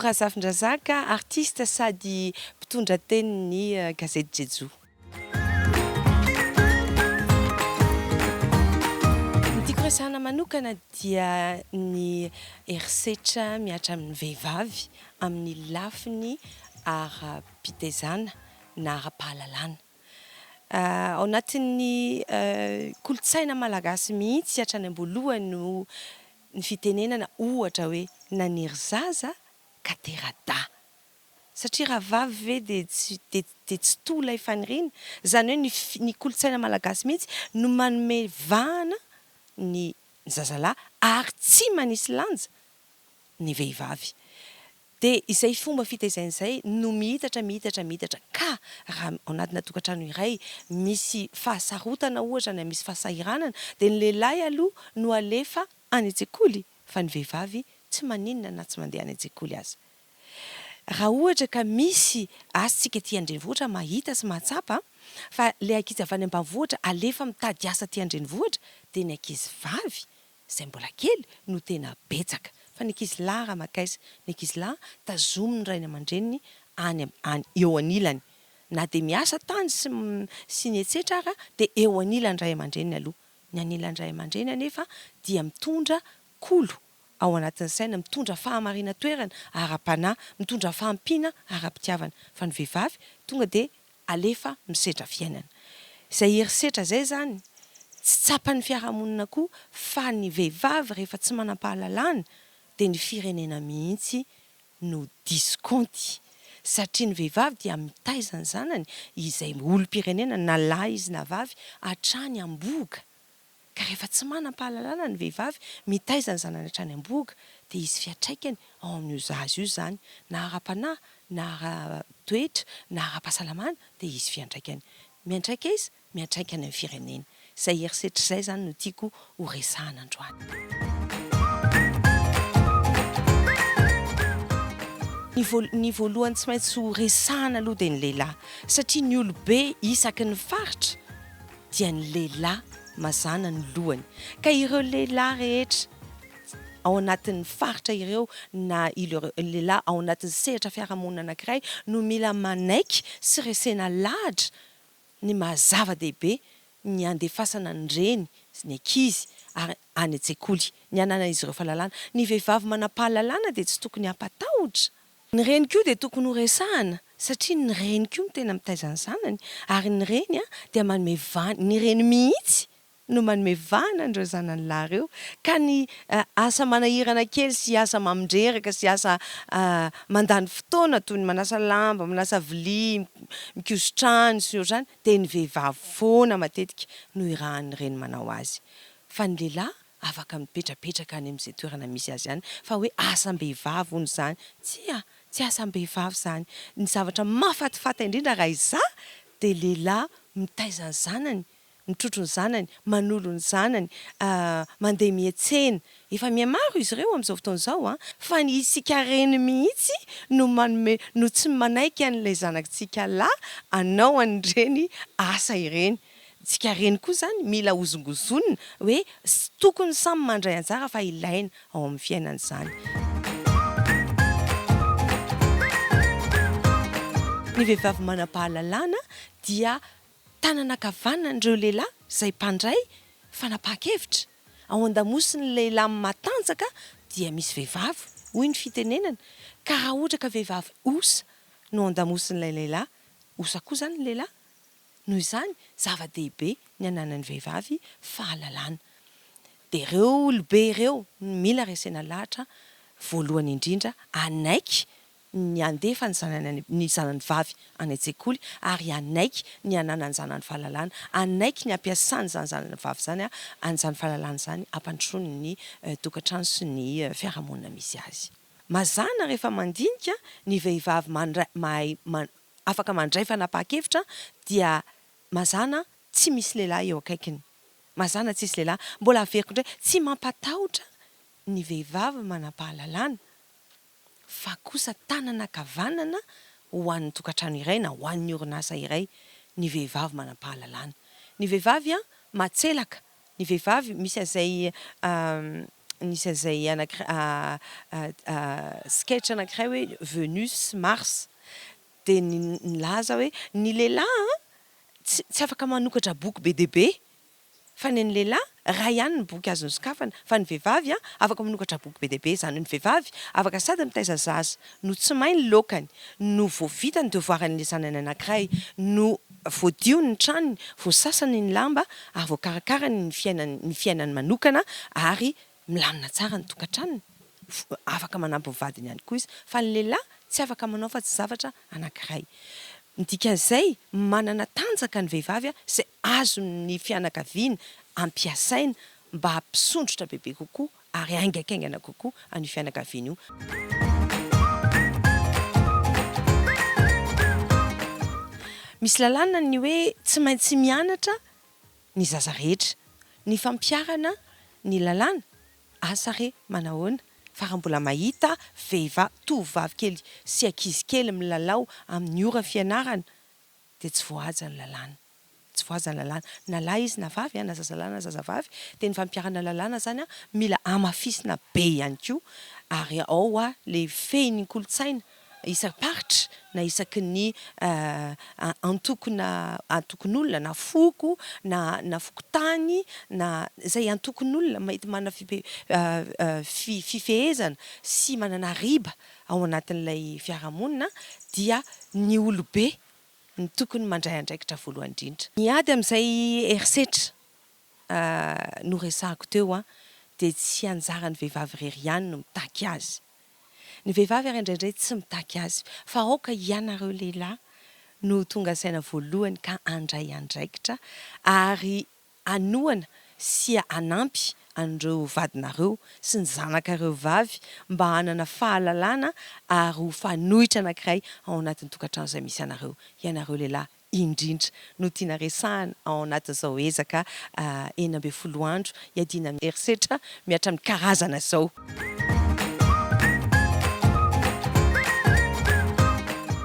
Razafindrazaka, artista sady mpitondra tenin'ny gazety Jejoo. Ny tiako resahana manokana dia ny herisetra miatra amin'ny vehivavy amin'ny lafiny ara-pitezana na ara-pahalalana. Ao anatin'ny kolontsaina malagasy mihitsy hatrany am-boalohany no ny fitenenana ohatra hoe naniry zaza ka terada. Satria raha vavy ve dia tsy toa ilay faniriana. Izany hoe ny kolontsaina malagasy mihitsy no manome vahana ny zazalahy ary tsy manisy lanja ny vehivavy. Dia izay fomba fitaizana izay no mihitatra ka raha ao anatina tokantrano iray misy fahasarotana ohatra na misy fahasahiranana dia ny lehilahy aloha no alefa any an-tsekoly fa ny vehivavy tsy maninona na tsy mandeha any an-tsekoly aza. Raha ohatra ka misy asitsika ety an-drenivohitra mahita sy mahatsapa fa ilay ankizy avy any ambanivohitra alefa mitady asa ety an-drenivohitra dia ny ankizy vavy izay mbola kely no tena betsaka. Fa ny ankizy lahy raha makaisa, ny ankizy lahy tazominy ny rainy aman-dreniny any eo anilany. Na dia miasa tany sy ny etsetra ara dia eo anilan'ny ray aman-dreniny aloha. Ny anilan'ny ray aman-dreny anefa dia mitondra kolo ao anatin'ny saina, mitondra fahamarina toerana ara-panahy, mitondra fahampiana ara-pitiavana. Fa ny vehivavy tonga dia alefa misedra fiainana. Izay herisetra izay zany tsy tsapan'ny fiarahamonina koa fa ny vehivavy rehefa tsy manam-pahalalana dia ny firenena mihitsy no diskaonty. Satria ny vehivavy dia mitaiza ny zanany izay olom-pirenena na lahy izy na vavy hatrany am-boga. Ka rehefa tsy manam-pahalalana ny vehivavy mitaiza ny zanany hatrany am-boga dia izy fiantraikany ao amin'io zaza io zany na ara-panahy na ara-toetra na ara-pahasalamana dia izy fiantraikany. Miantraika izy, miantraika any amin'ny firenena. Izay herisetra izay zany no tiako ho resahana androany. Ny voalohany tsy maintsy ho resahana aloha dia ny lehilahy. Satria ny olobe isaky ny faritra dia ny lehilahy mazana ny lohany. Ka ireo lehilahy rehetra ao anatin'ny faritra ireo na ireo lehilahy ao anatin'ny sehatra fiarahamonina anankiray no mila manaiky sy resena lahatra ny mahazava-dehibe ny andefasana ny reny sy ny ankizy ary any an-tsekoly, ny anana izy ireo fahalalana. Ny vehivavy manam-pahalalana dia tsy tokony hampatahotra. Ny reny koa dia tokony ho resahana satria ny reny koa no tena mitaiza ny zanany ary ny reny dia manome vahana, ny reny mihitsy no manome vahana an'ireo zanany lahy ireo. Ka ny asa manahirana kely sy asa mamindreraka sy asa mandany fotoana toy ny manasa lamba, manasa vilia, mikosotrano sy ohatr'izany dia ny vehivavy foana matetika no irahan'ny reny manao azy. Fa ny lehilahy afaka mipetrapetraka any amin'izay toerana misy azy ihany fa hoe asam-behivavy hono izany. Tsy asam-behivavy izany. Ny zavatra mahafatifaty indrindra raha izaho dia lehilahy mitaiza ny zanany, mitrotro ny zanany, manolo ny zanany, mandeha miantsena. Efa mihamaro izy ireo amin'izao fotoana izao fa ny isika reny mihitsy no tsy manaiky an'ilay zanakitsika lahy hanao an'ireny asa ireny. Tsika reny koa zany mila hozongozonina hoe tokony samy mandray anjara fa ilaina ao amin'ny fiainana izany. Ny vehivavy manam-pahalalana dia tananakavanan'ireo lehilahy izay mpandray fanapahakevitra. Ao an-damosiny lehilahy matanjaka dia misy vehivavy, hoy ny fitenenana. Ka raha ohatra ka vehivavy osa no an-damosin'ilay lehilahy, osa koa zany ny lehilahy. Noho izany zava-dehibe ny ananan'ny vehivavy fahalalana. Dia ireo olobe ireo mila resena lahatra voalohany indrindra anaiky ny andefa ny zanany vavy any an-tsekoly ary anaiky ny ananany zanany fahalalana, anaiky ny ampiasany zany zanany vavy zany an'izany fahalalana izany ampandrosoany ny tokantrano sy ny fiarahamonina misy azy. Mazana rehefa mandinika ny vehivavy afaka mandray fanapahakevitra dia mazana tsy misy lehilahy eo akaikiny. Mazana tsisy lehilahy. Mbola averiko indray tsy mampatahotra ny vehivavy manam-pahalalana fa kosa tananakavanana ho an'ny tokantrano iray na ho an'ny orinasa iray ny vehivavy manam-pahalalana. Ny vehivavy matselaka. Ny vehivavy misy an'izay nisy an'izay sketch anankiray hoe Venus Mars de nilaza hoe ny lehilahy tsy afaka manokatra boky be dia be fa ny lehilahy raha ihany ny boky azony sokafana fa ny vehivavy afaka manokatra boky be dia be zany ny vehivavy afaka sady mitaiza zaza no tsy mahay ny laokany no voavita ny devoiran'ilay zanany anankiray no voadio ny tranony voasasany ny lamba ary voakarakarany ny fiainany manokana ary milamina tsara ny tokantranony afaka manampy ny vadiny ihany koa izy fa ny lehilahy tsy afaka manao fa tsy zavatra anankiray dikan'izay manana tanjaka ny vehivavy izay azony fianakaviana ampiasaina mba hampisondrotra bebe kokoa ary aingakaingana kokoa an'io fianakaviana io. Misy lalàna ny hoe tsy maintsy mianatra ny zaza rehetra ny fampiarana ny lalàna asa re manahoana fa raha mbola mahita tovovavy kely sy ankizy kely milalao amin'ny ora fianarana dia tsy voahaja ny lalàna tsy voahaja ny lalàna na lahy izy na vavy na zazalahy na zazavavy dia ny fampiarana lalàna zany mila amafisina be ihany koa ary ao le fehiny kolontsaina isan-paritra na isaky ny antokon'olona na foko na fokotany na izay antokon'olona mahita manana fifehezana sy manana riba ao anatin'ilay fiarahamonina dia ny olobe ny tokony mandray andraikitra voalohany indrindra. Miady amin'izay herisetra no resahako teo dia tsy anjaran'ny vehivavy irery ihany no mitaky azy. Ny vehivavy ary indraindray tsy mitaky azy fa aoka ianareo lehilahy no tonga saina voalohany ka andray andraikitra ary anoana sy anampy an'ireo vadinareo sy ny zanakareo vavy mba hanana fahalalana ary ho fanohitra anankiray ao anatin'ny tokantrano izay misy anareo. Ianareo lehilahy indrindra no tiana resahana ao anatin'izao ezaka 12 andro iadina amin'ny herisetra miatra amin'ny karazana izao.